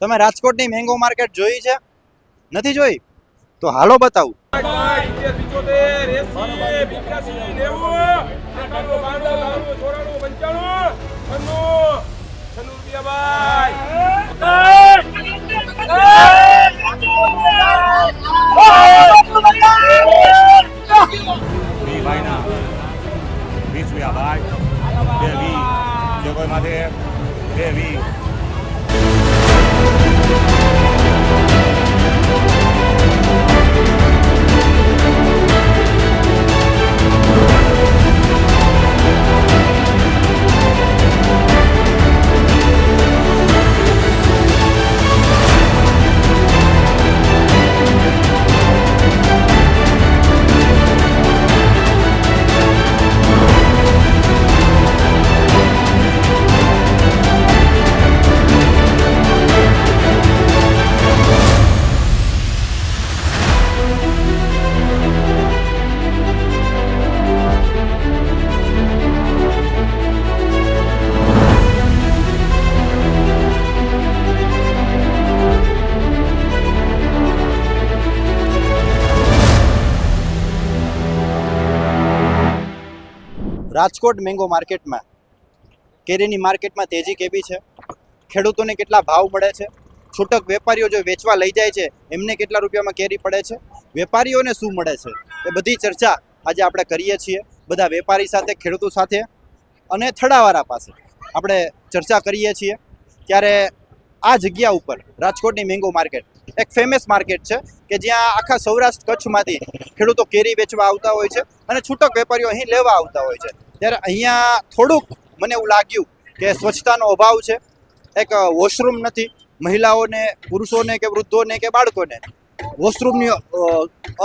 તમે રાજકોટની mango market જોઈ છે? નથી જોઈ? તો હાલો બતાવું. ભાઈના 20 રૂપિયા ભાઈ, 2 જે કોઈ માથે 2 રાજકોટ મેંગો માર્કેટમાં કેરીની માર્કેટમાં તેજી કેવી છે? ખેડૂતોને કેટલા ભાવ મળે છે? છૂટક વેપારીઓ જો વેચવા લઈ જાય છે એમને કેટલા રૂપિયામાં કેરી પડે છે? વેપારીઓને શું મળે છે? એ બધી ચર્ચા આજે આપણે કરીએ છીએ. બધા વેપારી સાથે, ખેડૂતો સાથે અને થડાવાળા પાસે આપણે ચર્ચા કરીએ છીએ. ત્યારે આ જગ્યા ઉપર રાજકોટની મેંગો માર્કેટ એક ફેમસ માર્કેટ છે કે જ્યાં આખા સૌરાષ્ટ્ર કચ્છમાંથી ખેડૂતો કેરી વેચવા આવતા હોય છે અને છૂટક વેપારીઓ અહીં લેવા આવતા હોય છે. ત્યારે અહીંયા થોડુંક મને એવું લાગ્યું કે સ્વચ્છતાનો અભાવ છે. એક વોશરૂમ નથી. મહિલાઓને, પુરુષોને કે વૃદ્ધોને કે બાળકોને વોશરૂમની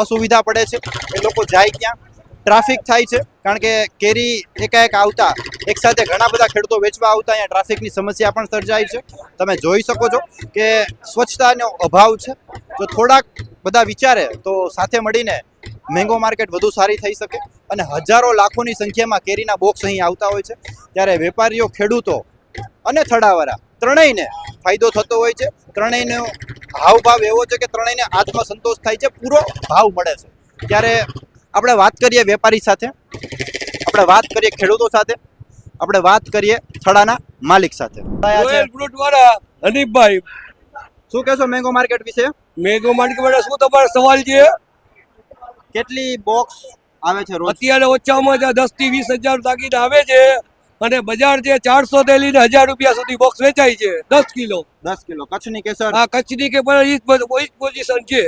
અસુવિધા પડે છે. એ લોકો જાય ક્યાં? ટ્રાફિક થાય છે, કારણ કે કેરી એકાએક આવતા એકસાથે ઘણા બધા ખેડૂતો વેચવા આવતા અહીંયા ટ્રાફિકની સમસ્યા પણ સર્જાય છે. તમે જોઈ શકો છો કે સ્વચ્છતાનો અભાવ છે. જો થોડાક બધા વિચારે તો સાથે મળીને મેંગો માર્કેટ વધુ સારી થઈ શકે અને હજારો લાખોની સંખ્યામાં કેરીના બોક્સ અહીં આવતા હોય છે. ત્યારે વેપારીઓ, ખેડૂતો અને થડાવાળા ત્રણેયને ફાયદો થતો હોય છે. ત્રણેયનો હાવભાવ એવો છે કે ત્રણેયને આત્મસંતોષ થાય છે, પૂરો ભાવ મળે છે. ત્યારે આપણે વાત કરીએ વેપારી સાથે, આપણે વાત કરીએ ખેડૂતો સાથે, આપણે વાત કરીએ થડાના માલિક સાથે. હનીફભાઈ, શું કહેશો મેંગો માર્કેટ વિશે? મેંગો માર્કેટ શું તમારો સવાલ છે? કેટલી બોક્સ આવે છે રોજ? અત્યારે ઓછામાં 10 થી 20 હજાર દાગીને આવે છે અને બજાર છે 400 થી લઈને 1000 રૂપિયા સુધી બોક્સ વેચાય છે. 10 કિલો. કચ્છની કેસર. હા, કચ્છની કે પણ પોઝિશન છે.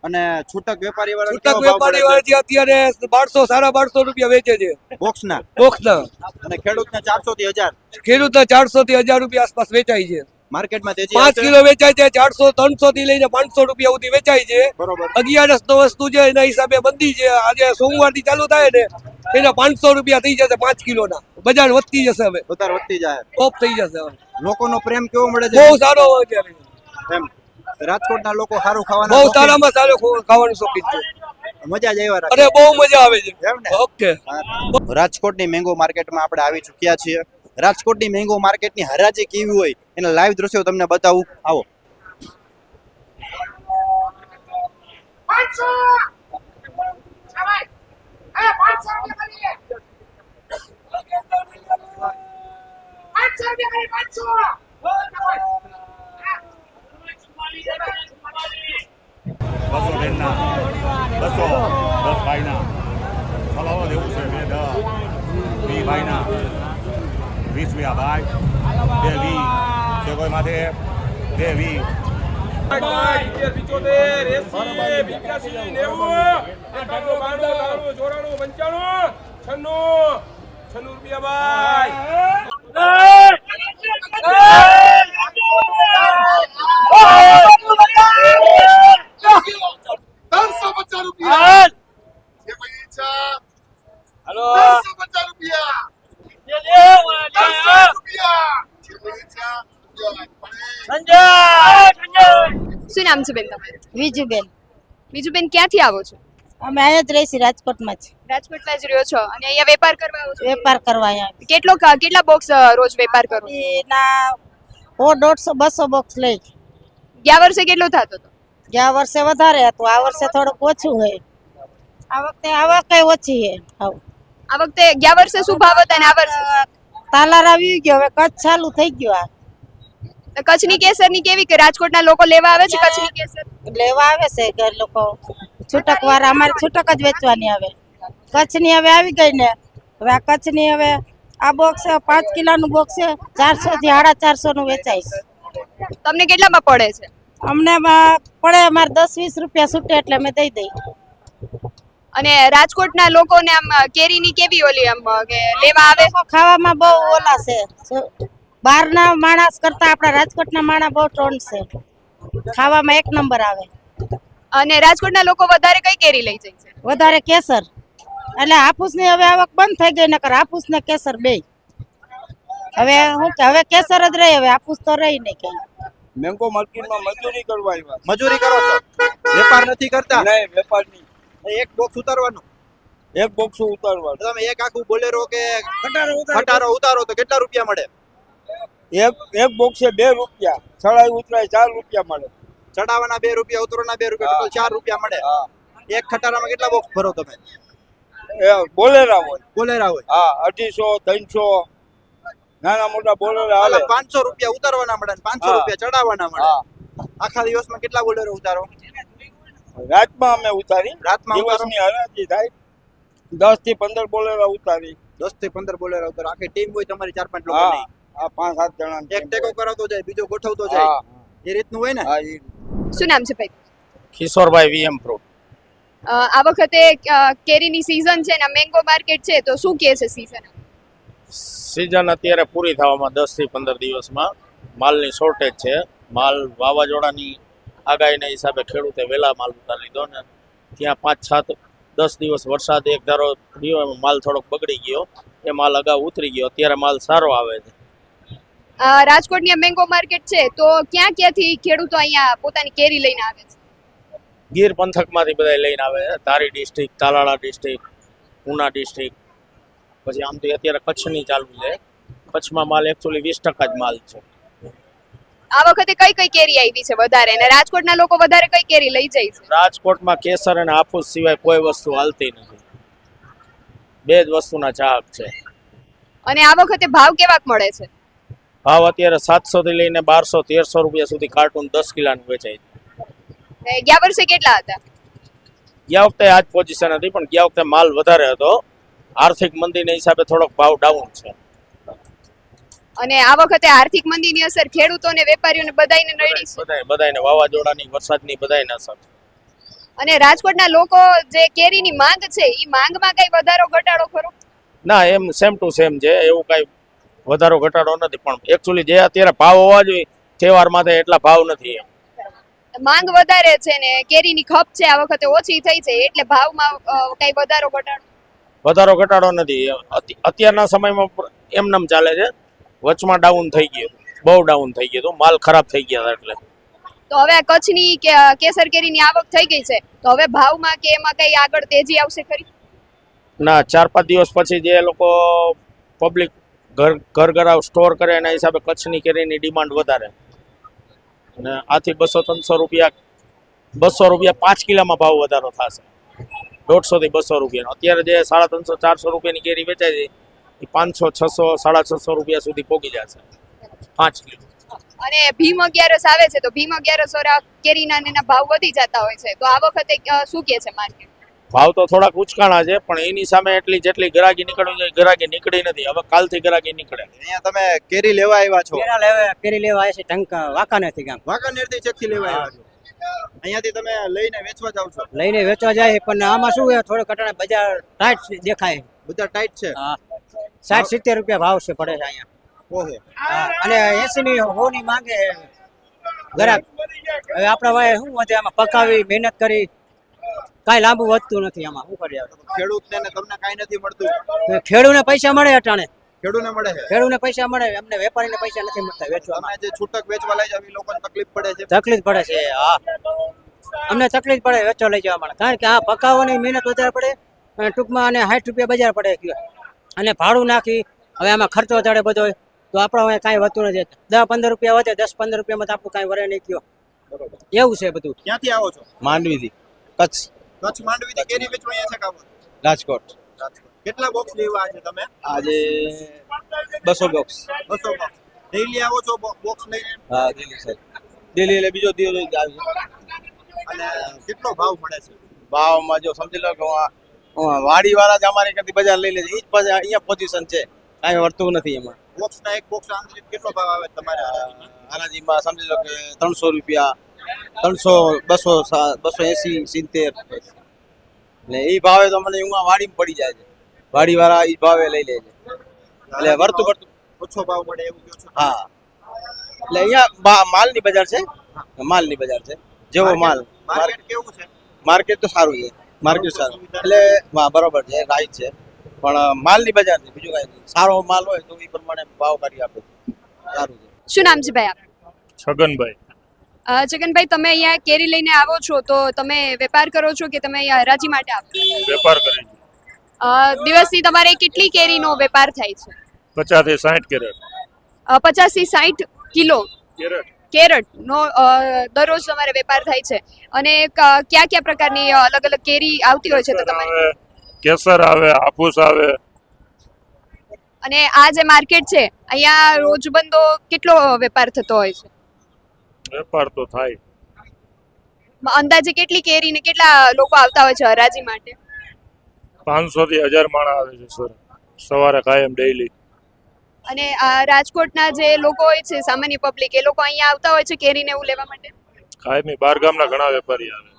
અને છૂટક વેપારી વાળા અત્યારે 1200 1250 રૂપિયા વેચે છે બોક્સના. અને ખેડૂતને 400 થી 1000. ખેડૂતને 400 થી 1000 રૂપિયા આસપાસ વેચાય છે. માર્કેટમાં તેજી 5 કિલો વેચાય છે 400 300 થી લઈને 500 રૂપિયા સુધી વેચાય છે. બરોબર. 11 નો વસ્તુ છે એના હિસાબે બંધી છે. આજે સોમવાર થી ચાલુ થાય ને એના 500 રૂપિયા થઈ જશે 5 કિલોના. બજાર વધતી જશે, હવે વધારે વધતી જાય, ટોપ થઈ જશે. લોકોનો પ્રેમ કેવો મળે છે? બહુ સારો હોય છે એમ. રાજકોટના લોકો સારું ખાવાનું, બહુ સારામાં સારું ખાવાનું શોખીન છે. મજા જ આવ્યા અરે બહુ મજા આવે છે. એમ ને? ઓકે. રાજકોટની મેંગો માર્કેટમાં આપણે આવી ચૂક્યા છીએ. રાજકોટની મેંગો માર્કેટની હરાજી કેવી હોય એના લાઈવ દ્રશ્યો તમને બતાવું. આવો. બસો બેનના 200, 10 ભાઈના હલાવો દેવું છે. 2 ભાઈના 20 રૂપિયા ભાઈ, 2 જે કોઈ માથે 2 શું નામ છે બેન તમારું? વિજુબેન. બીજું ક્યાંથી આવો છો? અમે અહીંયા જ રહીશું, રાજકોટમાં જ. રાજકોટમાં જ રહ્યો છો અને અહીંયા વેપાર કરવા આવો છો? વેપાર કરવા અહીંયા. કેટલા બોક્સ રોજ વેપાર કરો? એના 100 150 200 બોક્સ લઈ. ગયા વર્ષે કેટલો થતો હતો? ગયા વર્ષે વધારે હતું, આ વર્ષે થોડુંક ઓછું છે. આ વખતે આવક કઈ ઓછી છે. હાવ. આ વખતે ગયા વર્ષે શું ભાવ હતા અને આ વર્ષે? તાલાર આવી ગયો, હવે કચ્છ ચાલુ થઈ ગયો. આ તો કચ્છની કેસરની કેવી કે રાજકોટના લોકો લેવા આવે છે કચ્છની કેસર? લેવા આવે છે ઘર લોકો, છૂટક વાળા અમારે છૂટક જ વેચવાની આવે. કચ્છની હવે આવી ગઈ ને, હવે આ કચ્છની હવે આ બોક્સ 5 કિલોનું બોક્સ છે, 400 થી 450 નું વેચાય છે. તમને કેટલામાં પડે છે? અમને પડે અમારે 10-20 રૂપિયા છૂટે એટલે અમે દઈ દઈ. અને રાજકોટના લોકોને આમ કેરીની કેવી ઓલી આમ કે લેવા આવે? ખાવામાં બહુ ઓલા છે, બહારના માણસ કરતા આપણા રાજકોટના માણસ બહુ ટ્રોન છે, ખાવામાં એક નંબર આવે. અને રાજકોટના લોકો વધારે કઈ કેરી લઈ જાય છે? વધારે કેસર, એટલે હાફૂસની હવે આવક બંધ થઈ ગઈ, નકર હાફૂસ ને કેસર બે. હવે હું કે હવે કેસર જ રહી, હવે હાફૂસ તો રહી નહીં કઈ. મેંગો માર્કેટમાં મજૂરી કરવા આવ્યા. મજૂરી કરો છો, વેપાર નથી કરતા? નહીં, વેપાર નહીં. એક બોક્સ ઉતારવાનું, એક બોક્સ ઉતારવા. તમે એક આખું બોલેરો કે ખટારો ઉતારો તો કેટલા રૂપિયા મળે? એક બોક્સે 2 રૂપિયા, ચડાઈ ઉતરાય 4 રૂપિયા મળે. ચડાવવાના 2 રૂપિયા, ઉતરવાના 2 રૂપિયા, ટોટલ 4 રૂપિયા મળે. હા, એક ખટારામાં કેટલા બોક્સ ભરો તમે? એ બોલેરા હોય. બોલેરા હોય, હા, 250, 300 નાના મોટા બોલેરા આવે. 500 રૂપિયા ઉતારવાના મળે, 500 રૂપિયા ચડાવવાના મળે. હા, આખા દિવસમાં કેટલા બોલેરો ઉતારો? રાતમાં અમે ઉતારી, રાતમાં ઉતારો? દિવસની હરાજી થાય 10 થી 15 બોલેરા ઉતારી. 10 થી 15 બોલેરો ઉતારો. આખી ટીમ હોય તમારી 4-5 હા, લોકોની? આ 5-7 જણા. એક ટેકો કરાવતો જાય, બીજો ગોઠવતો જાય, હા, એ રીતનું હોય ને? હા, ઈ. શું નામ છે ભાઈ? Kishorbhai VM fruit. આ વખતે કેરીની સીઝન છે ને મેંગો માર્કેટ છે, તો શું કહે છે સીઝન? સિઝન અત્યારે પૂરી થવામાં 10 થી 15 દિવસમાં માલની શોર્ટેજ છે. માલ વાવાઝોડાની આગાહીના હિસાબે ખેડૂતે વહેલા માલ ઉતારી લીધો ને ત્યાં 5-7-10 દિવસ વરસાદ એક ધારો થયો, એમાં માલ થોડોક બગડી ગયો, એ માલ અગાઉ ઉતરી ગયો. અત્યારે માલ સારો આવે છે. રાજકોટની મેંગો માર્કેટ છે, તો ક્યાં ક્યાંથી ખેડૂતો અહીંયા પોતાની કેરી લઈને આવે છે? ગીર પંથકમાંથી બધા લઈને આવે છે. Dhari district, Talala district, Una district, પછી આમથી અત્યારે કચ્છની ચાલુ છે. કચ્છમાં માલ એકચ્યુઅલી 20% જ માલ છે. આ વખતે કઈ કઈ કેરી આવી છે વધારે, અને રાજકોટના લોકો વધારે કઈ કેરી લઈ જાય છે? રાજકોટમાં કેસર અને હાફૂસ સિવાય કોઈ વસ્તુ હાલતી નથી. 2 જ વસ્તુના ચાહક છે. અને આ વખતે ભાવ કેવાક મળે છે? ભાવ અત્યારે 700 થી લઈને 1200-1300 રૂપિયા સુધી કાર્ટૂન 10 કિલોનું વેચાય છે. ને ગયા વર્ષે કેટલા હતા? ગયા વખતે આ જ પોઝિશન હતી, પણ ગયા વખતે માલ વધારે હતો. આર્થિક મંદીના હિસાબે થોડોક ભાવ ડાઉન છે. અને આ વખતે આર્થિક મંદીની અસર ખેડૂતોને, વેપારીઓને બધાયને નડી છે. બધાયને વાવાઝોડાની, વરસાદની બધાયને અસર. અને રાજકોટના લોકો જે કેરીની માંગ છે, એ માંગમાં કઈ વધારો ઘટાડો ખરો? ના, એમ સેમ ટુ સેમ છે, એવું કઈ વધારો ઘટાડો નથી. પણ એકચ્યુઅલી જે અત્યારે ભાવ હોવા જોઈએ તહેવાર માટે એટલા ભાવ નથી. માંગ વધારે છે ને કેરીની ખપ છે આ વખતે ઓછી થઈ છે, એટલે ભાવમાં કઈ વધારો ઘટાડો નથી. અત્યારના સમયમાં એમનેમ ચાલે છે. વચમાં ડાઉન થઈ ગયું, બહુ ડાઉન થઈ ગયું, માલ ખરાબ થઈ ગયા હતા. એટલે તો હવે કચ્છની કેસર કેરીની આવક થઈ ગઈ છે, તો હવે ભાવમાં કે એમાં કઈ આગળ તેજી આવશે ખરી? ના, 4-5 દિવસ પછી જે લોકો પબ્લિક ઘર સ્ટોર કરે એના હિસાબે કચ્છની કેરીની ડિમાન્ડ વધારે, અને આથી 200-300 રૂપિયા 5 કિલોમાં ભાવ વધારો થશે. 150 થી 200 રૂપિયાનો. અત્યારે જે 350-400 રૂપિયાની કેરી વેચાય છે એ 500-600-650 રૂપિયા સુધી પહોંચી જશે 5 કિલો. અને ભીમ 11 આવે છે, તો ભીમ 11 કેરીના એના ભાવ વધી જતા હોય છે, તો આ વખતે શું કે છે માર્કેટ? ભાવ તો થોડાક ઉચકાણા છે, પણ એની સામે જેટલી ગ્રાહકી નીકળવી જોઈએ ગ્રાહકી નીકળી નથી. હવે કાલથી ગ્રાહકી નીકળે. અહીંયા તમે કેરી લેવા આવ્યા છો? કેરી લેવા આવ્યા છે ટંકા વાંકાનેરથી ગામ. વાંકાનેરથી ચેકથી લેવા આવ્યા છો? અહીંયાથી તમે લઈને વેચવા જાવ છો? લઈને વેચવા જાય, પણ આમાં શું છે, થોડો કટાણા બજાર ટાઈટ દેખાય. બધા ટાઈટ છે? હા, 60-70 રૂપિયા ભાવ છે પડે છે અહીંયા. ઓહો. અને 80 ની 100 ની માંગે ગ્રાહક. હવે આપણા ભાઈ શું વધે આમાં, પકાવી મહેનત કરી કાંઈ લાંબુ વધતું નથી. આમાં શું કરીએ? ખેડૂતને ને તમને કાંઈ નથી મળતું? ખેડૂતને પૈસા મળે અટાણે, ખેડૂતને મળે છે? ખેડૂતને પૈસા મળે, અમને વેપારીને પૈસા નથી મળતા વેચવામાં. તમે જે છૂટક વેચવા લઈ જાવ એ લોકોને તકલીફ પડે છે? તકલીફ પડે છે. હા, અમને તકલીફ પડે વેચવા લઈ જવા માટે, કારણ કે આ પકાવવાની મહેનત વધારે પડે, અને ટૂંકમાં અને 60 રૂપિયા બજાર પડે, અને ભાડું નાખી હવે આમાં ખર્ચો ચડે બધો, તો આપણે હવે કાંઈ વધતું નથી. 10-15 રૂપિયા વધે, 10-15 રૂપિયામાં તો આપણું કાંઈ વરે નહીં કયો. એવું છે બધું. ક્યાંથી આવો છો? માંડવીથી કચ્છ કચ્છ માંડવીથી કેરી વેચવા અહીંયા છે કાવો? રાજકોટ કેટલા બોક્સ લેવા આજે તમે? આજે 200 બોક્સ 200 બોક્સ. ડેઈલી આવો છો બોક્સ લઈને? હા દિલ્હી સર દિલ્હી એટલે બીજો દિવસ આવી અને કેટલો ભાવ મળે છે? ભાવમાં જો સમજી લો કે વાડી વાળા જ અમારી કરતી બજાર લઈ લે છે. એ જ પછી અહીંયા પોઝિશન છે, કાંઈ વર્તું નથી એમાં. બોક્સના એક બોક્સ આંતરિક કેટલો ભાવ આવે તમારે હરાજીમાં? હરાજીમાં સમજી લો કે 300 રૂપિયા 300 200 280 70 એટલે એ ભાવે તો મને હું વાડીમાં પડી જાય છે. વાડી વાળા એ ભાવે લઈ લે છે એટલે વર્તું વર્તું ઓછો ભાવ મળે એવું કહો છો? હા એટલે અહીંયા માલની બજાર છે, માલની બજાર છે. જેવો માલ માર્કેટ કેવું છે? માર્કેટ તો સારું છે, માર્કેટ સારું એટલે હા બરોબર છે, રાઈટ છે, પણ માલની બજાર છે, બીજું કાંઈ નહીં. સારો માલ હોય તો એ પ્રમાણે ભાવ કરી આપે, સારું છે. શું નામ છે ભાઈ આપ? છગનભાઈ. જગનભાઈ, તમે અહીંયા કેરી લઈને આવો છો તો તમે વેપાર કરો છો કે તમે અહીંયા હરાજી માટે આવો? વેપાર કરે છે. દિવસની તમારે કેટલી કેરીનો વેપાર થાય છે? 50 થી 60 કેરેટ. 50 થી 60 કિલો કેરેટ નો દરરોજ તમારે વેપાર થાય છે. અને કયા કયા પ્રકારની અલગ અલગ કેરી આવતી હોય છે તો તમારે? કેસર આવે, હાફૂસ આવે. અને આ જે માર્કેટ છે અહીંયા રોજબંધો કેટલો વેપાર થતો હોય છે? વેપાર તો થાય. અંદાજે કેટલી કેરી ને કેટલા લોકો આવતા હોય છે હરાજી માટે? 500 થી 1000 માણસ આવે છે સર, સવારે કાયમ ડેઈલી. અને આ રાજકોટના જે લોકો હોય છે સામાન્ય પબ્લિક, એ લોકો અહીંયા આવતા હોય છે કેરીને એવું લેવા માટે? કાયમી બહાર ગામના ઘણા વેપારી આવે.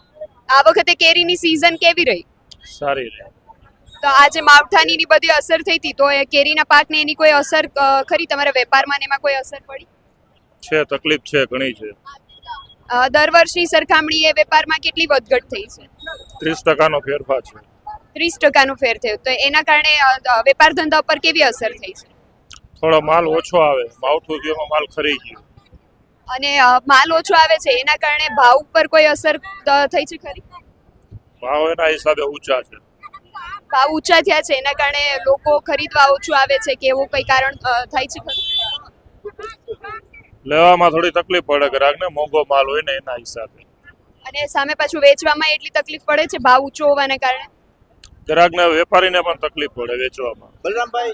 આ વખતે કેરીની સીઝન કેવી રહી? સારી રહે. તો આ જે માવઠાની ની બધી અસર થઈ હતી તો એ કેરીના પાકને એની કોઈ અસર ખરી? તમારા વેપારમાં ને એમાં કોઈ અસર પડી છે? તકલીફ છે, ઘણી છે. દર વર્ષની સરખામણીએ વેપારમાં કેટલી વધઘટ થઈ છે? 30% નો ફેરફાર છે. 30% ફેર થયો, તો એના કારણે વેપાર ધંધા ઉપર કેવી અસર થઈ છે? થોડો માલ ઓછો આવે, માવઠું થયું એમાં માલ ખરી ગયો. અને માલ ઓછો આવે છે એના કારણે ભાવ ઉપર કોઈ અસર થઈ છે ખરી? ભાવ એના હિસાબે ઊંચા છે. ભાવ ઊંચા થયા છે એના કારણે લોકો ખરીદવા ઓછું આવે છે કે એવું કઈ કારણ થાય છે ખરું? લેવામાં થોડી તકલીફ પડે, ગ્રાહકને મોંઘો માલ હોય ને એના હિસાબે. અને સામે પાછું વેચવામાં એટલી તકલીફ પડે છે ભાવ ઊંચો હોવાને કારણે? ગ્રાહકને, વેપારીને પણ તકલીફ પડે વેચવામાં. બલરામભાઈ,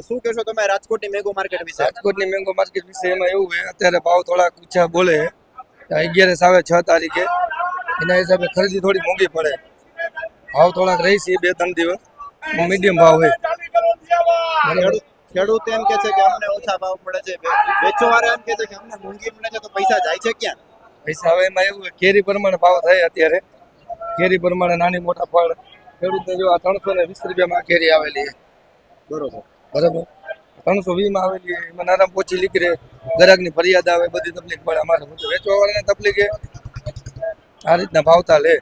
શું કહેશો તમે રાજકોટની મેંગો માર્કેટ વિશે? રાજકોટની મેંગો માર્કેટ વિશે એમાં એવું છે, અત્યારે ભાવ થોડાક ઊંચા બોલે. 11 આવે 6 તારીખે, એના હિસાબે ખરીદી થોડી મોંઘી પડે. ભાવ થોડાક રહી છે 2-3 દિવસ મીડિયમ ભાવ હોય. ખેડૂત એમ કે છે કે અમને ઓછા ભાવ મળે છે, વેચવાવાળા એમ કે છે કે અમને મોંઘી મળે છે, તો પૈસા જાય છે ક્યાં? પૈસા હવે એમાં એવું કેરી પ્રમાણે ભાવ થાય. અત્યારે કેરી પ્રમાણે નાની મોટા ફળ ખેડૂતને જો આ 320 રૂપિયામાં કેરી આવેલી છે, બરોબર બરાબર 320 માં આવેલી છે. એમાં નારામ પોચી લીકરે, ગ્રાહકની ફરિયાદ આવે, બધી તકલીફ પડે. અમારે વેચવા વાળાને તકલીફ છે, આ રીતના ભાવતા લે.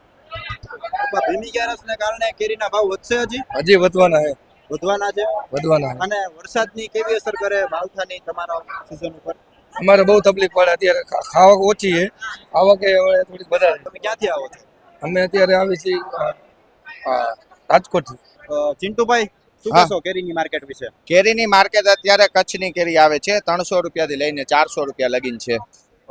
ભીની ગ્યારસને કારણે કેરીના ભાવ વધશે? હજી વધવાના છે, વધવાના છે. અને વરસાદની કેવી અસર કરે માવઠાની તમારા સીઝન ઉપર? અમારે બહુ તકલીફ પડે. અત્યારે ખાવક ઓછી છે, આવક હવે થોડીક વધારે. તમે ક્યાંથી આવો છો? અમે અત્યારે આવી છીએ રાજકોટ. ચિંટુભાઈ, શું કહેશો કેરીની માર્કેટ વિશે? કેરીની માર્કેટ અત્યારે કચ્છની કેરી આવે છે 300 રૂપિયાથી લઈને 400 રૂપિયા લગીન છે.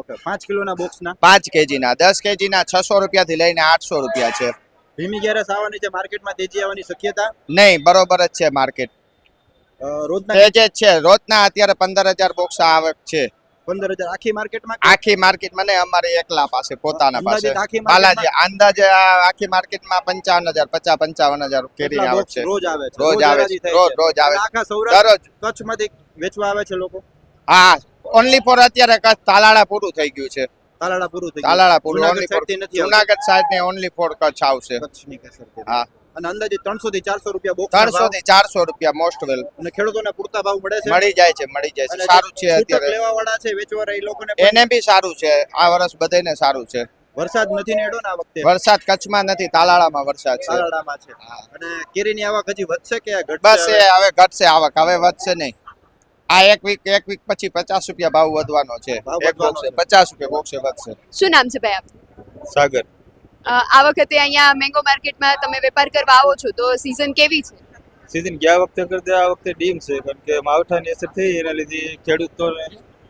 ઓકે, 5 કિલોના બોક્સના? 5 કેજીના 10 કેજીના 600 રૂપિયાથી લઈને 800 રૂપિયા છે. ભીમી ગ્યારસ આવવાની છે, માર્કેટમાં તેજી આવવાની શક્યતા? નહીં, બરોબર જ છે માર્કેટ. રોજના તેજ જ છે. રોજના અત્યારે 15,000 બોક્સ આવક છે. 15,000 આખી માર્કેટમાં? આખી માર્કેટ મને અમારે એકલા પાસે, પોતાના પાસે. અંદાજિત આખી બાલાજી અંદાજે આખી માર્કેટમાં 55,000 55,000 કેરી આવક છે. રોજ આવે છે? રોજ આવે છે, રોજ આવે છે. આખા સૌરાષ્ટ્ર દરરોજ કચ્છમાંથી વેચવા આવે છે લોકો? હા, ઓનલી ફોર અત્યારે કચ્છ તાલાળા પૂરું થઈ ગયું છે. તાલાળા પૂરું થઈ ગયું. તાલાળા પૂરું જુનાગઢ ઓનલી ફોર સાઈડથી નથી આવતું? જુનાગઢ સાઈડ ને ઓનલી ફોર કચ્છ આવશે. કચ્છની કેસર કેરી. હા, અને અંદાજે 300 થી 400 રૂપિયા બોક્સ? 300 થી 400 રૂપિયા મોસ્ટ વેલ. અને ખેડૂતોને પૂરતા ભાવ મળે છે? મળી જાય છે, મળી જાય છે. સારું છે અત્યારે. લેવાવાળા છે વેચવાવાળા, એ લોકોને એને બી સારું છે. આ વર્ષ બધાને સારું છે. વરસાદ નથી ને એડો ને આ વખતે? વરસાદ કચ્છમાં નથી, તાલાળામાં વરસાદ છે. તાલાળામાં છે. અને કેરીની આવક હજી વધશે કે ઘટશે? બસ એ હવે ઘટશે આવક, હવે વધશે નહીં. આ એક વીક પછી 50 રૂપિયા ભાવ વધવાનો છે. એક બોક્સે 50 રૂપિયા બોક્સે વધશે. શું નામ છે ભાઈ આપ? સાગર. આ વખતે અહીંયા મેંગો માર્કેટમાં તમે વેપાર કરવા આવો છો તો સીઝન કેવી છે? સીઝન ગયા વખતે કરતા આ વખતે ડીમ છે, કારણ કે માવઠાની અસર થઈ એના લીધે ખેડૂતોને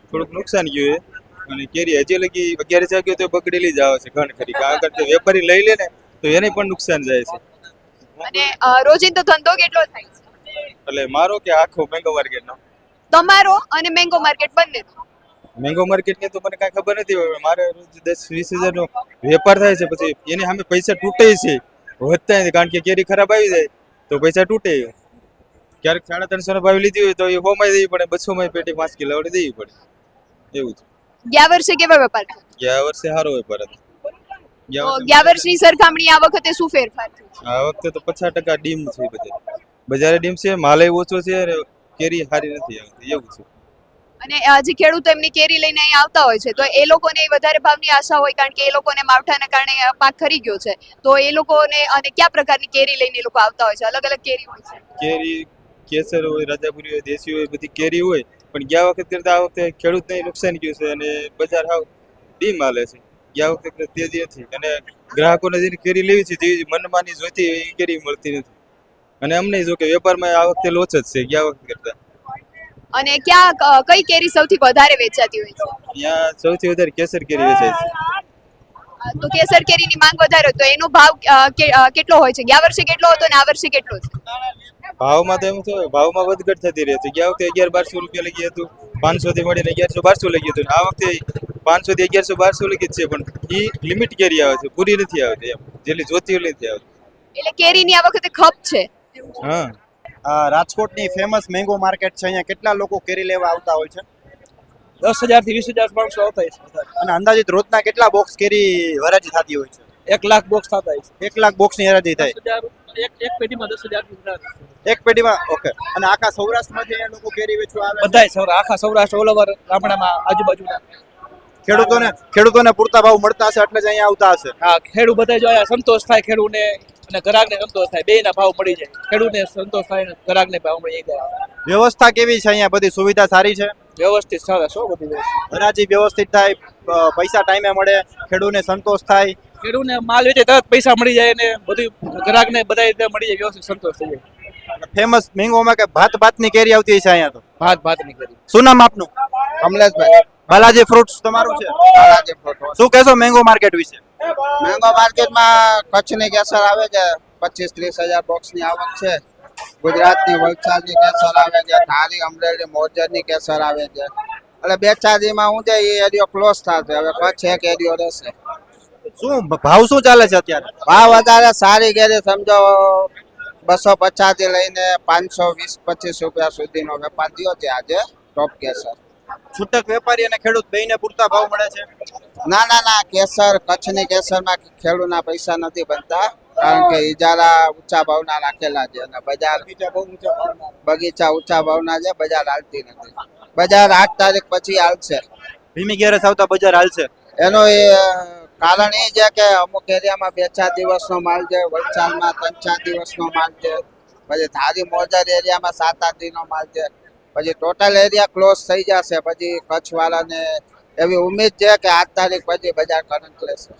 થોડુંક નુકસાન ગયું છે. અને કેરી હજી લગી 11 વાગ્યો તો બગડેલી જ આવે છે ઘણ ખરી. કારણ કે વેપારી લઈ લે ને તો એને પણ નુકસાન જાય છે. અને રોજિંદો ધંધો કેટલો થાય છે એટલે મારો કે આખો મેંગો માર્કેટનો? તમારો અને મેંગો માર્કેટ બંને? મેંગો માર્કેટની તો મને કાંઈ ખબર નથી. હવે મારે રોજ 10-20 હજારનો વેપાર થાય છે, પછી એની સામે પૈસા તૂટે છે, વધતા નથી. કારણ કે કેરી ખરાબ આવી જાય તો પૈસા તૂટે. ક્યારેક 350 ભાવ લીધી હોય તો એ 100 માં દેવી પડે, 200 માં પેટી 5 કિલો વડે દેવી પડે. એવું છે. ગયા વર્ષે કેવો વેપાર થયો? ગયા વર્ષે સારો વેપાર હતો. તો ગયા વર્ષની સરખામણી આ વખતે શું ફેરફાર થયો? આ વખતે તો 50% ડીમ છે બધે. બજારે ડીમ છે, માલે ઓછો છે અને કેરી સારી નથી આવતી. એવું છે. અને જે ખેડૂતો એમની કેરી લઈને અહીં આવતા હોય છે તો એ લોકોને વધારે ભાવની આશા હોય, કારણ કે એ લોકોને માવઠાના કારણે પાક ખરી ગયો છે, તો એ લોકોને અને કયા પ્રકારની કેરી લઈને એ લોકો આવતા હોય છે? અલગ અલગ કેરી હોય છે. કેરી કેસર હોય, રાજાપુરી હોય, દેશી હોય, બધી કેરી હોય. પણ ગયા વખત કરતા આ વખતે ખેડૂતને નુકસાન ગયું છે અને બજાર હાવ ડીમ હાલે છે. ગયા વખતે કરતા તેજી નથી અને ગ્રાહકોને જેની કેરી લેવી છે જેવી મનમાની જોઈતી એ કેરી મળતી નથી. અને અમને જો કે વેપારમાં આ વખતે લોચ જ છે ગયા વખત કરતા. અને ક્યાં કઈ કેરી સૌથી વધારે વેચાતી હોય છે? અહીંયા સૌથી વધારે કેસર કેરી વેચાય છે. તો કેસર કેરીની માંગ વધારે હોય તો એનો ભાવ કેટલો હોય છે? ગયા વર્ષે કેટલો હતો અને આ વર્ષે કેટલો છે? ભાવમાં તો એમ થયું, ભાવમાં વધઘટ થતી રહે છે. ગયા વખતે 1100-1200 રૂપિયા લગી હતું, 500 થી મળીને 1100-1200 લગી હતું. આ વખતે 500 થી 1100-1200 લગી જ છે, પણ એ લિમિટ કેરી આવે છે, પૂરી નથી આવતી. એમ જેટલી જોતી હોય નથી આવતી. એટલે કેરીની આ વખતે ખપ છે. હા, રાજકોટની ફેમસ મેંગો માર્કેટ છે. અહીંયા કેટલા લોકો કેરી લેવા આવતા હોય છે? 10,000 થી 20,000 માણસો આવતા હોય છે. અને અંદાજિત રોજના કેટલા બોક્સ કેરી હરાજી થતી હોય છે? 1 લાખ બોક્સ થતા હોય છે. 1 લાખ બોક્સની હરાજી થાય એક પેટીમાં 10,000 એક પેટીમાં? ઓકે. અને આખા સૌરાષ્ટ્રમાંથી અહીંયા લોકો કેરી વેચવા આવે છે? બધાય આખા સૌરાષ્ટ્ર ઓલ ઓવર ગામડામાં આજુબાજુના ખેડૂતોને પૂરતા ભાવ મળતા હશે એટલે જ અહીંયા આવતા હશે. હા, ખેડૂત બધા જો અહીંયા સંતોષ થાય, ખેડૂતને અને ગ્રાહકને સંતોષ થાય, બેયના ભાવ મળી જાય. ખેડૂતને સંતોષ થાય અને ગ્રાહકને ભાવ મળી જાય. વ્યવસ્થા કેવી છે અહીંયા? બધી સુવિધા સારી છે? વ્યવસ્થિત સરસ હો, બધી વ્યવસ્થિત. હરાજી વ્યવસ્થિત થાય, પૈસા ટાઈમે મળે, ખેડૂતને સંતોષ થાય, ખેડૂતને માલ વેચે તરત પૈસા મળી જાય અને બધું ગ્રાહકને બધા રીતે મળી જાય, વ્યવસ્થિત સંતોષ થઈ જાય. ફેમસ મેંગોમાં કે ભાતની કેરી આવતી છે અહીંયા તો? ભાતની કેરી. શું નામ આપનું? કમલેશભાઈ. બાલાજી ફ્રૂટ્સ તમારું છે? બાલાજી ફ્રૂટ. શું કહેશો મેંગો માર્કેટ વિશે? મેંગો માર્કેટમાં કચ્છની કેસર આવે છે, 25-30 હજાર બોક્સની આવક છે. ગુજરાતની વલસાડની કેસર આવે છે, ધારી, અમરેલી, મોરજરની કેસર આવે છે. એટલે 2-4 દીમાં હું છે એ એરિયો ક્લોઝ થશે. હવે કચ્છ એક એરિયો રહેશે. શું ભાવ શું ચાલે છે અત્યારે? ભાવ વધારે સારી કેરી સમજો 250 થી લઈને 520-25 રૂપિયા સુધીનો વેપાર થયો છે આજે ટોપ કેસર. છૂટક વેપારી અને ખેડૂત બેયને પૂરતા ભાવ મળે છે? ના, કેસર કચ્છની કેસરમાં ખેડૂતના પૈસા નથી બનતા, કારણ કે ઇજારા ઊંચા ભાવના રાખેલા છે અને બજાર બગીચા ઊંચા ભાવના છે. બજાર હાલતી નથી. બજાર 8 તારીખ પછી હાલશે. ભીમી ગેરસ આવતા બજાર હાલશે. એનો એ કારણ એ છે કે અમુક એરિયામાં 2-4 દિવસનો માલ છે, વલસાડમાં 3-4 દિવસનો માલ છે, પછી ધારી મોરજર એરિયામાં 7-8 દિનનો માલ છે. પછી ટોટલ એરિયા ક્લોઝ થઈ જશે. પછી કચ્છવાળાને એવી ઉમ્મીદ છે કે 8 તારીખ પછી બજાર કરંટ લેશે.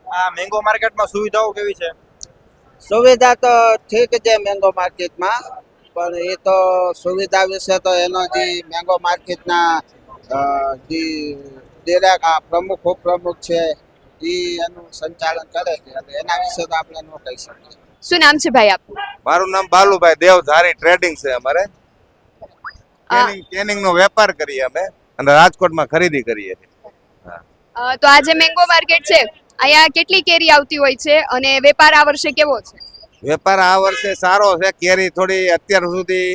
આ મેંગો માર્કેટમાં સુવિધાઓ કેવી છે? સુવિધા તો ઠીક છે મેંગો માર્કેટમાં, પણ એ તો સુવિધા વિશે તો એનો જે મેંગો માર્કેટના જે ડિરેક્ટ પ્રમુખ ઉપપ્રમુખ છે એ એનું સંચાલન કરે છે, એના વિશે તો આપણે ન કહી શકીએ. શું નામ છે ભાઈ આપનું? મારું નામ બાલુભાઈ દેવધારી ટ્રેડિંગ છે. અમારે કેનિંગ નો વેપાર કરીએ અમે અને રાજકોટમાં ખરીદી કરીએ. તો આ જે મેંગો માર્કેટ છે અહીંયા કેટલી કેરી આવતી હોય છે અને વેપાર આ વર્ષે કેવો છે? વેપાર આ વર્ષે સારો છે. કેરી થોડી અત્યાર સુધી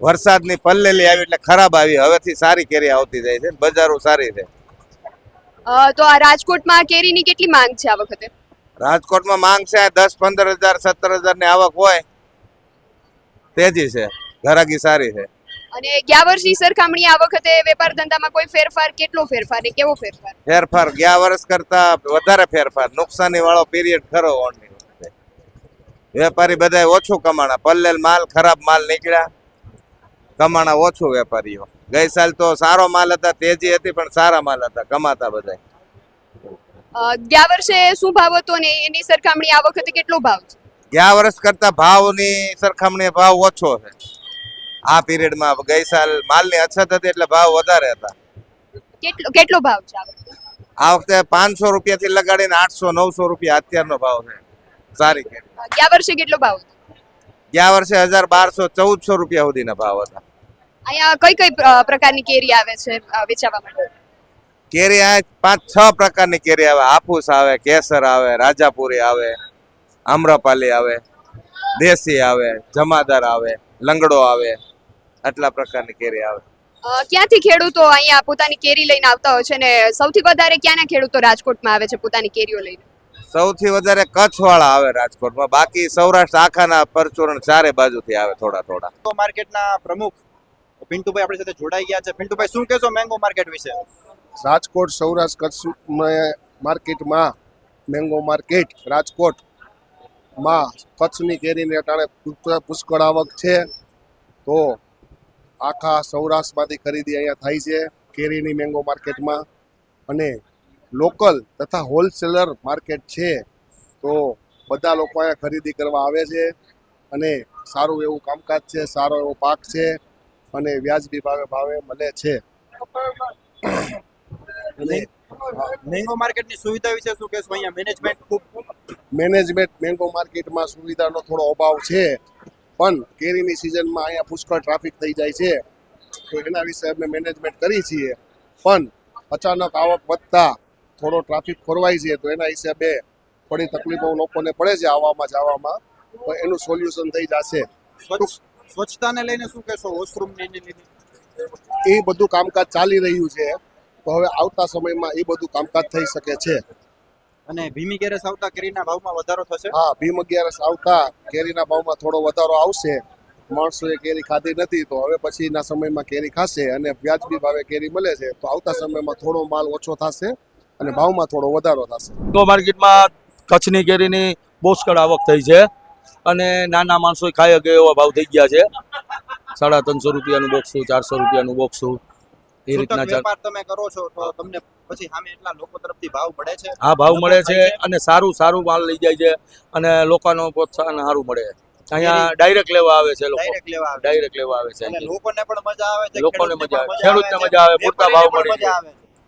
વરસાદની પલ્લેલી આવી એટલે ખરાબ આવી. હવેથી સારી કેરી આવતી જાય છે, બજારો સારી છે. તો આ રાજકોટમાં કેરીની કેટલી માંગ છે આ વખતે? રાજકોટમાં માંગ છે 10-15 હજાર 17 હજાર ની આવક હોય. તેજી છે, ઘરાકી સારી છે. અને ગયા વર્ષની સરખામણી આ વખતે વેપાર ધંધામાં કોઈ ફેરફાર? કેટલો ફેરફાર ને કેવો ફેરફાર? ફેરફાર ગયા વર્ષ કરતા વધારે ફેરફાર. નુકસાની વાળો પીરિયડ ખરો. વેપારી બધા ઓછું કમાણા. પલ્લેલ માલ, ખરાબ માલ નીકળ્યા, કમાણા ઓછું વેપારીઓ. ગઈ સાલ તો સારો માલ હતા, તેજી હતી, પણ સારા માલ હતા, કમાતા બધા. ગયા વર્ષે શું ભાવ હતો ને એની સરખામણી આ વખતે કેટલો ભાવ છે? ગયા વર્ષ કરતા ભાવની સરખામણી ભાવ ઓછો છે આ પીરિયડમાં. ગઈ સાલ માલની અછત હતી એટલે ભાવ વધારે હતા. કેટલો ભાવ છે આ વખતે? આ વખતે 500 રૂપિયાથી લગાડીને 800-900 રૂપિયા અત્યારનો ભાવ છે સારી કેરી. ગયા વર્ષે કેટલો ભાવ હતો? ગયા વર્ષે 1200-1400 રૂપિયા સુધીના ભાવ હતા. અહીંયા કઈ કઈ પ્રકારની કેરી આવે છે વેચાવા માટે? કેરી આ 5-6 પ્રકારની કેરી આવે. હાફૂસ આવે, કેસર આવે, રાજાપુરી આવે, આમ્રપાલી આવે, દેશી આવે, જમાદાર આવે, લંગડો આવે, આટલા પ્રકારની કેરી આવે. ક્યાંથી ખેડૂતો અહીંયા પોતાની કેરી લઈને આવતા હોય છે ને સૌથી વધારે ક્યાંના ખેડૂતો રાજકોટમાં આવે છે પોતાની કેરીઓ લઈને? સૌથી વધારે કચ્છ વાળા આવે રાજકોટમાં, બાકી સૌરાષ્ટ્ર આખાના પરચુરણ ચારે બાજુથી આવે થોડા થોડા. માર્કેટના પ્રમુખ પિન્ટુભાઈ આપણી સાથે જોડાઈ ગયા છે. પિન્ટુભાઈ, શું કહેશો મેંગો માર્કેટ વિશે? રાજકોટ સૌરાષ્ટ્ર કચ્છ માર્કેટમાં મેંગો માર્કેટ રાજકોટમાં કચ્છની કેરીની અટાણે પુષ્કળ આવક છે. તો આખા સૌરાષ્ટ્રમાંથી ખરીદી અહીંયા થાય છે કેરીની મેંગો માર્કેટમાં, અને લોકલ તથા હોલસેલર માર્કેટ છે. તો બધા લોકો અહીંયા ખરીદી કરવા આવે છે અને સારું એવું કામકાજ છે, સારો એવો પાક છે અને વ્યાજબી ભાવે મળે છે. મેંગો માર્કેટની સુવિધા વિશે શું કહેશો? અહીંયા મેનેજમેન્ટ મેંગો માર્કેટમાં સુવિધાનો થોડો અભાવ છે, પણ કેરીની સિઝનમાં અહીંયા પુષ્કળ ટ્રાફિક થઈ જાય છે. તો એના વિશે અમે મેનેજમેન્ટ કરી છીએ, પણ અચાનક આવક વધતા થોડો ટ્રાફિક ખોરવાય છે. તો એના હિસાબે થોડી તકલીફો લોકોને પડે છે આવવામાં જવામાં, તો એનું સોલ્યુશન થઈ જશે. સ્વચ્છતાને લઈને શું કહેશો? વોશરૂમની લીધે એ બધું કામકાજ ચાલી રહ્યું છે, તો હવે આવતા સમયમાં એ બધું કામકાજ થઈ શકે છે. અને ભીમ અગિયારસ આવતા કેરીના ભાવમાં વધારો થશે? હા, ભીમ અગિયારસ આવતા કેરીના ભાવમાં થોડો વધારો આવશે. માણસોએ કેરી ખાધી નથી, તો હવે પછીના સમયમાં કેરી ખાશે અને વ્યાજબી ભાવે કેરી મળે છે. તો આવતા સમયમાં થોડો માલ ઓછો થશે અને ભાવમાં થોડો વધારો થશે. તો માર્કેટમાં કચ્છની કેરીની પુષ્કળ આવક થઈ છે અને નાના માણસો ખાઈ શકે એવા ભાવ થઈ ગયા છે. 350 રૂપિયાનું બોક્સું, 400 રૂપિયાનું બોક્સું, એ રીતના વેપાર તમે કરો છો તો તમને પછી સામે એટલા લોકો તરફથી ભાવ મળે છે? હા, ભાવ મળે છે અને સારું માલ લઈ જાય છે અને લોકોનો પ્રોત્સાહન સારું મળે. અહીંયા ડાયરેક્ટ લેવા આવે છે લોકો, ડાયરેક્ટ લેવા આવે છે. લોકોને પણ મજા આવે છે, લોકોને મજા આવે, ખેડૂતને મજા આવે, પૂરતા ભાવ મળી રહે,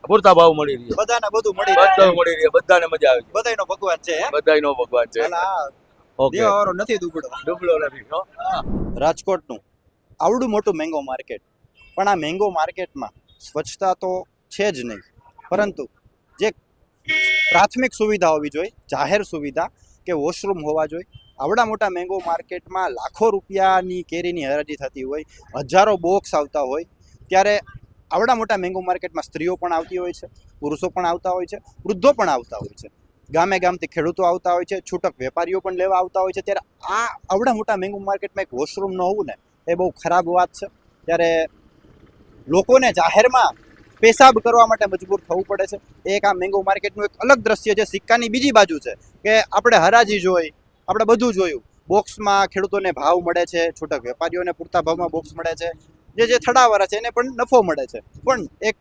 પૂરતા ભાવ મળી રહે, બધાને બધું મળી રહે, બધાને મજા આવે. બધાયનો ભગવાન છે, બધાયનો ભગવાન છે. ઓકે, નથી દુબળો નથી. રાજકોટનું આવડું મોટું મેંગો માર્કેટ, પણ આ મેંગો માર્કેટમાં સ્વચ્છતા તો છે જ નહીં, પરંતુ જે પ્રાથમિક સુવિધા હોવી જોઈએ, જાહેર સુવિધા કે વોશરૂમ હોવા જોઈએ. આવડા મોટા મેંગો માર્કેટમાં લાખો રૂપિયાની કેરીની હરાજી થતી હોય, હજારો બોક્સ આવતા હોય, ત્યારે આવડા મોટા મેંગો માર્કેટમાં સ્ત્રીઓ પણ આવતી હોય છે, પુરુષો પણ આવતા હોય છે, વૃદ્ધો પણ આવતા હોય છે, ગામથી ખેડૂતો આવતા હોય છે, છૂટક વેપારીઓ પણ લેવા આવતા હોય છે. ત્યારે આ આવડા મોટા મેંગો માર્કેટમાં એક વોશરૂમ ન હોવું ને એ બહુ ખરાબ વાત છે. ત્યારે લોકોને જાહેરમાં પેશાબ કરવા માટે મજબૂર થવું પડે છે. એક આ મેંગો માર્કેટનું એક અલગ દ્રશ્ય છે. સિક્કાની બીજી બાજુ છે કે આપણે હરાજી જોઈ, આપણે બધું જોયું. બોક્સમાં ખેડૂતોને ભાવ મળે છે, છૂટક વેપારીઓને પૂરતા ભાવમાં બોક્સ મળે છે, જે થડાવાળા છે એને પણ નફો મળે છે. પણ એક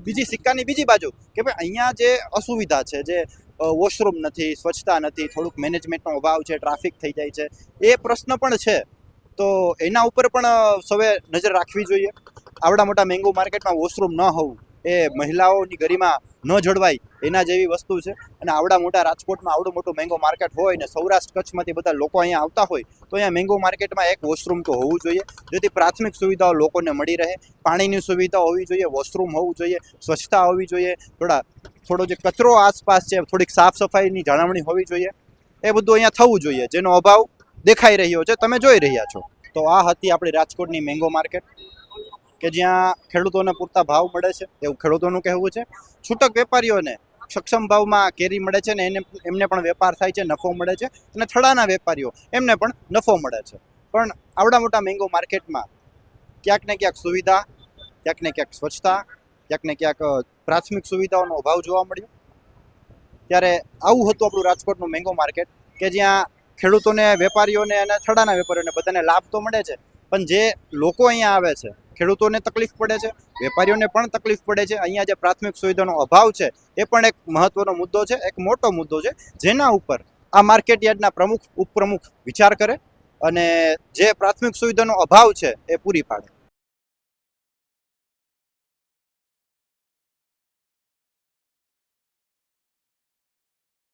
બીજી સિક્કાની બીજી બાજુ કે ભાઈ અહીંયા જે અસુવિધા છે, જે વોશરૂમ નથી, સ્વચ્છતા નથી, થોડુંક મેનેજમેન્ટનો અભાવ છે, ટ્રાફિક થઈ જાય છે, એ પ્રશ્ન પણ છે. તો એના ઉપર પણ સૌએ નજર રાખવી જોઈએ. આવડા મોટા મેંગો માર્કેટમાં વોશરૂમ ન હોવું એ મહિલાઓની ગરિમા ન જળવાય એના જેવી વસ્તુ છે. અને આવડા મોટા રાજકોટમાં આવડું મોટું મેંગો માર્કેટ હોય ને સૌરાષ્ટ્ર કચ્છમાંથી બધા લોકો અહીંયા આવતા હોય, તો અહીંયા મેંગો માર્કેટમાં એક વોશરૂમ તો હોવું જોઈએ, જેથી પ્રાથમિક સુવિધાઓ લોકોને મળી રહે. પાણીની સુવિધા હોવી જોઈએ, વોશરૂમ હોવું જોઈએ, સ્વચ્છતા હોવી જોઈએ, થોડો જે કચરો આસપાસ છે થોડીક સાફ સફાઈની જાળવણી હોવી જોઈએ. એ બધું અહીંયા થવું જોઈએ, જેનો અભાવ દેખાઈ રહ્યો છે, તમે જોઈ રહ્યા છો. તો આ હતી આપણી રાજકોટની મેંગો માર્કેટ કે જ્યાં ખેડૂતોને પૂરતા ભાવ મળે છે એવું ખેડૂતોનું કહેવું છે. છૂટક વેપારીઓને સક્ષમ ભાવમાં કેરી મળે છે ને એમને પણ વેપાર થાય છે, નફો મળે છે. અને થડાના વેપારીઓ એમને પણ નફો મળે છે. પણ આવડા મોટા મેંગો માર્કેટમાં ક્યાંક ને ક્યાંક સુવિધા, ક્યાંક ને ક્યાંક સ્વચ્છતા, ક્યાંક ને ક્યાંક પ્રાથમિક સુવિધાઓનો અભાવ જોવા મળ્યો. ત્યારે આવું હતું આપણું રાજકોટનું મેંગો માર્કેટ કે જ્યાં ખેડૂતોને, વેપારીઓને અને થડાના વેપારીઓને બધાને લાભ તો મળે છે, પણ જે લોકો અહીંયા આવે છે ખેડૂતોને તકલીફ પડે છે, વેપારીઓને પણ તકલીફ પડે છે. અહીંયા જે પ્રાથમિક સુવિધાનો અભાવ છે એ પણ એક મહત્વનો મુદ્દો છે, એક મોટો મુદ્દો છે, જેના ઉપર આ માર્કેટ યાર્ડના પ્રમુખ, ઉપપ્રમુખ વિચાર કરે અને જે પ્રાથમિક સુવિધાનો અભાવ છે એ પૂરી પાડે.